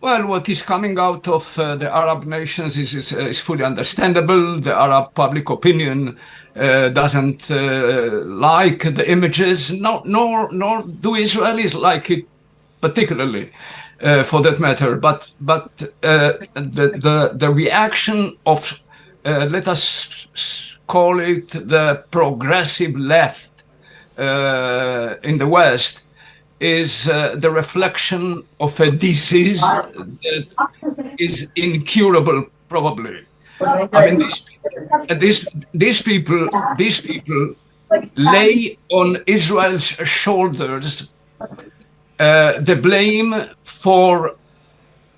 Well, what is coming out of the Arab nations is fully understandable. The Arab public opinion doesn't like the images, nor do Israelis like it particularly. For that matter, but the reaction of let us call it the progressive left in the West is the reflection of a disease that is incurable, probably. I mean, these people lay on Israel's shoulders the blame for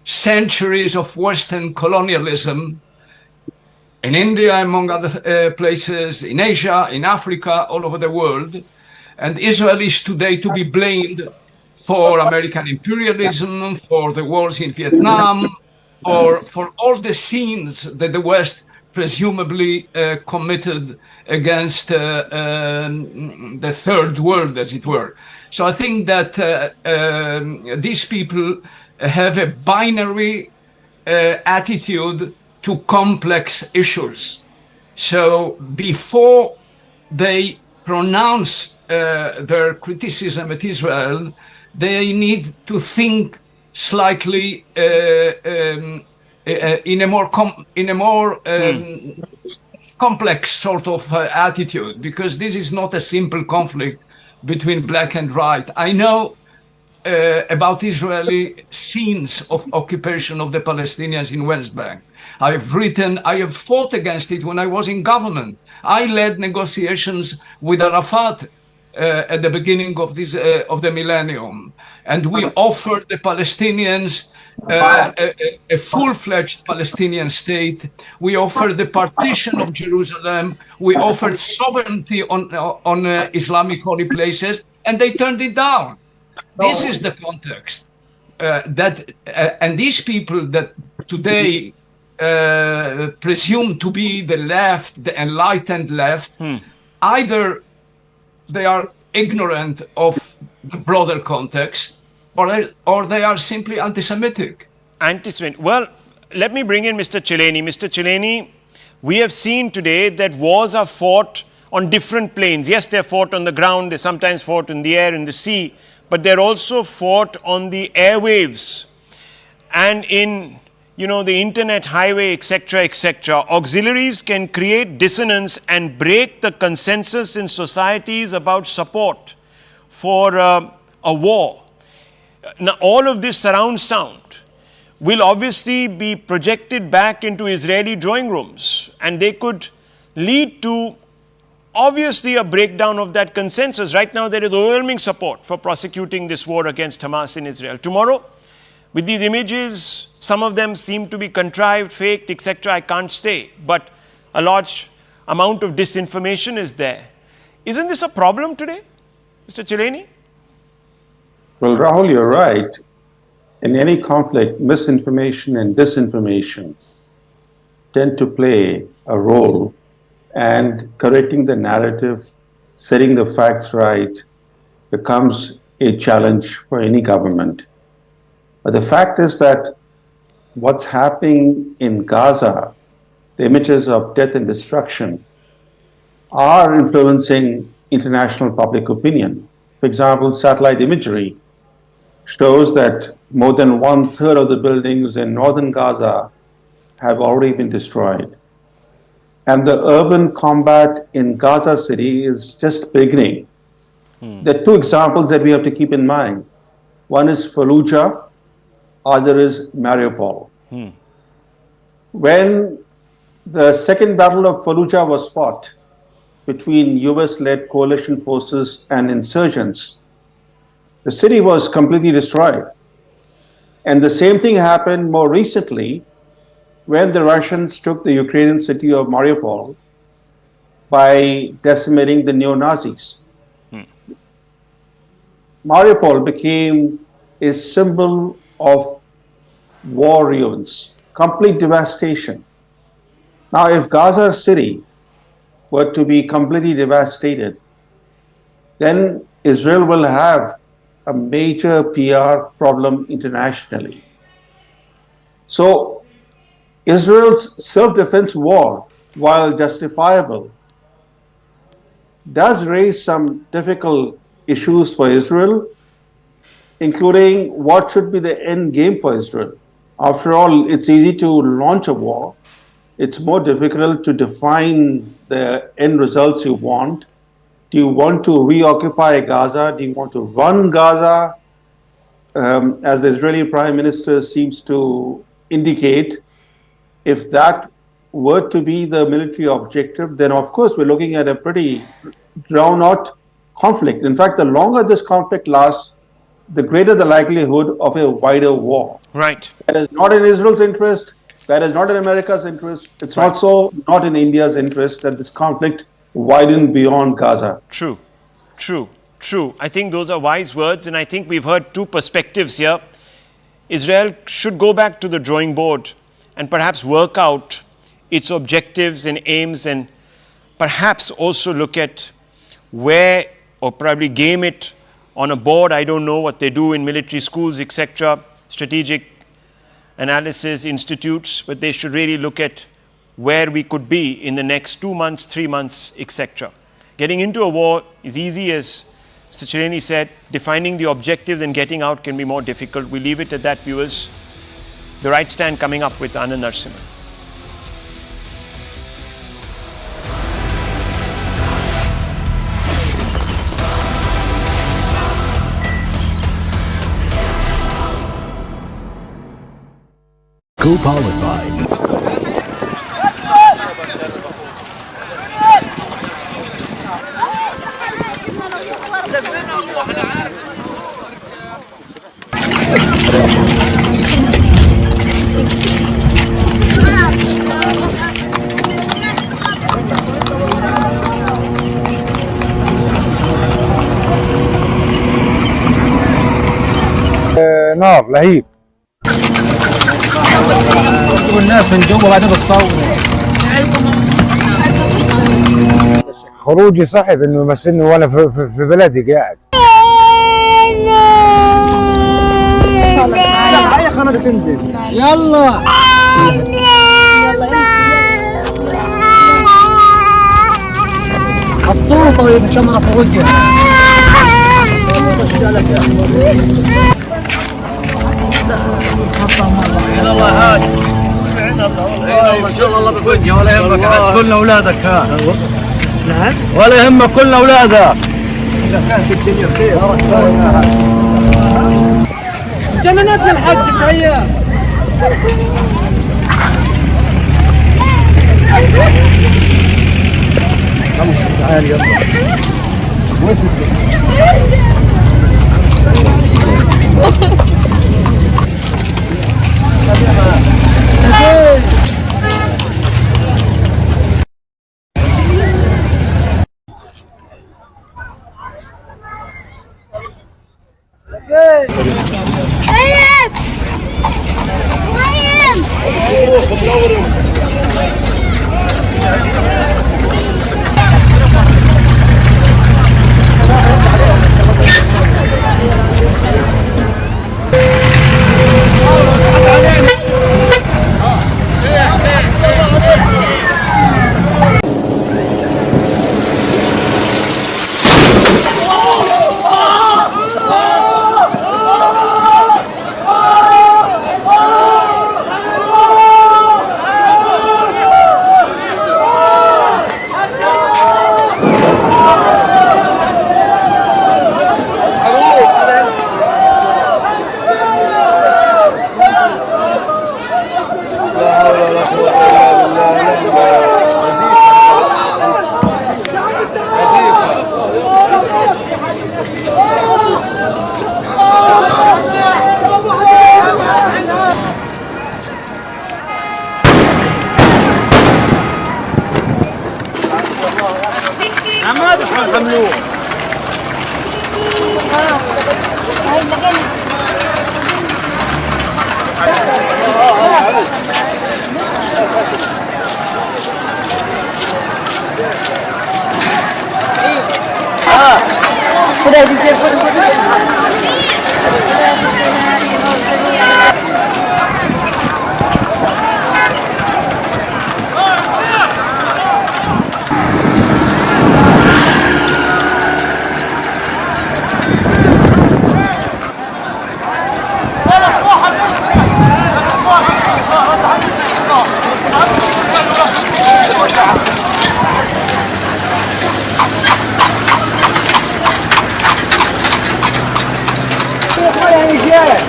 centuries of Western colonialism in India, among other places, in Asia, in Africa, all over the world. And Israel is today to be blamed for American imperialism, for the wars in Vietnam, for all the sins that the West presumably committed against the third world, as it were. So I think that these people have a binary attitude to complex issues. So before they pronounce their criticism at Israel, they need to think slightly in a more complex sort of attitude, because this is not a simple conflict between black and white. I know about Israeli scenes of occupation of the Palestinians in West Bank. I have fought against it when I was in government. I led negotiations with Arafat at the beginning of the millennium, and we offered the Palestinians a full-fledged Palestinian state. We offered the partition of Jerusalem. We offered sovereignty on Islamic holy places, and they turned it down. This is the context and these people that today presume to be the left, the enlightened left, either they are ignorant of the broader context, or they are simply anti-Semitic. Anti-Semitic. Well, let me bring in Mr. Chileni. Mr. Chileni, we have seen today that wars are fought on different planes. Yes, they're fought on the ground, they're sometimes fought in the air, in the sea, but they're also fought on the airwaves and in, the internet highway, etc., etc. Auxiliaries can create dissonance and break the consensus in societies about support for a war. Now, all of this surround sound will obviously be projected back into Israeli drawing rooms, and they could lead to obviously a breakdown of that consensus. Right now, there is overwhelming support for prosecuting this war against Hamas in Israel. Tomorrow, with these images, some of them seem to be contrived, faked, etc. I can't say, but a large amount of disinformation is there. Isn't this a problem today, Mr. Chileni? Well, Rahul, you're right. In any conflict, misinformation and disinformation tend to play a role, and correcting the narrative, setting the facts right, becomes a challenge for any government. But the fact is that what's happening in Gaza, the images of death and destruction, are influencing international public opinion. For example, satellite imagery shows that more than 1/3 of the buildings in northern Gaza have already been destroyed. And the urban combat in Gaza City is just beginning. There are two examples that we have to keep in mind. One is Fallujah, other is Mariupol. When the second battle of Fallujah was fought between US-led coalition forces and insurgents, the city was completely destroyed. And the same thing happened more recently when the Russians took the Ukrainian city of Mariupol by decimating the neo-Nazis. Mariupol became a symbol of war ruins, complete devastation. Now, if Gaza City were to be completely devastated, then Israel will have a major PR problem internationally. So Israel's self-defense war, while justifiable, does raise some difficult issues for Israel, including what should be the end game for Israel. After all, it's easy to launch a war. It's more difficult to define the end results you want. Do you want to reoccupy Gaza? Do you want to run Gaza? As the Israeli Prime Minister seems to indicate, if that were to be the military objective, then of course we're looking at a pretty drawn-out conflict. In fact, the longer this conflict lasts, the greater the likelihood of a wider war. Right. That is not in Israel's interest. That is not in America's interest. It's also not in India's interest that this conflict widen beyond Gaza. True. I think those are wise words, and I think we've heard two perspectives here. Israel should go back to the drawing board and perhaps work out its objectives and aims, and perhaps also look at where, or probably game it on a board. I don't know what they do in military schools, etc., strategic analysis institutes, but they should really look at where we could be in the next 2 months, 3 months, etc. Getting into a war is easy, as Mr. Chireni said. Defining the objectives and getting out can be more difficult. We leave it at that, viewers. The Right Stand coming up with Anand Narasimhan. Co-powered by نار لهيب والناس من جوا بعدين بتصور. خروجي صحي انه يمثلني وانا في بلدي قاعد. معايا خرج تنزل. يلا حطوه طيب الشمرة في وجهه. يلا الله هاي. ما شاء الله بفجة ولا يهمك عاد كلنا اولادك ها. نعم ولا يهمك كلنا اولادك. اذا كانت الدنيا بخير. جننت الحج هيا. تعال يلا.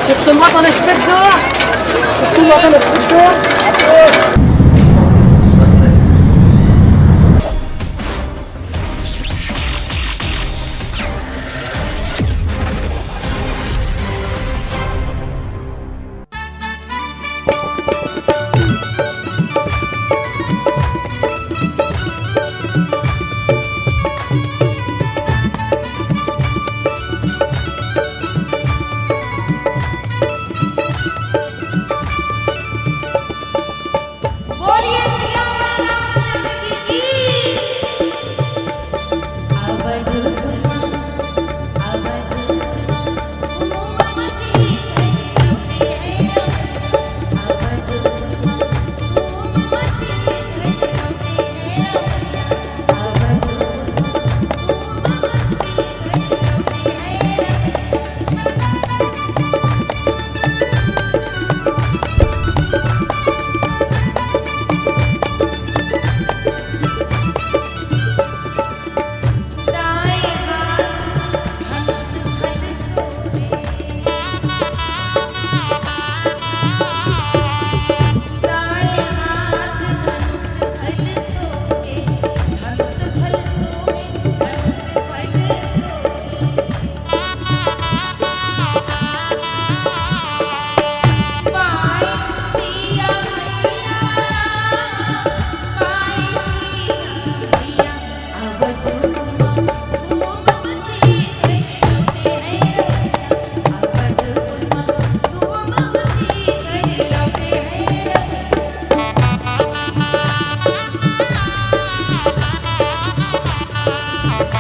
شفت الوطن ايش بده؟ شفت الوطن ايش بده؟ Thank you.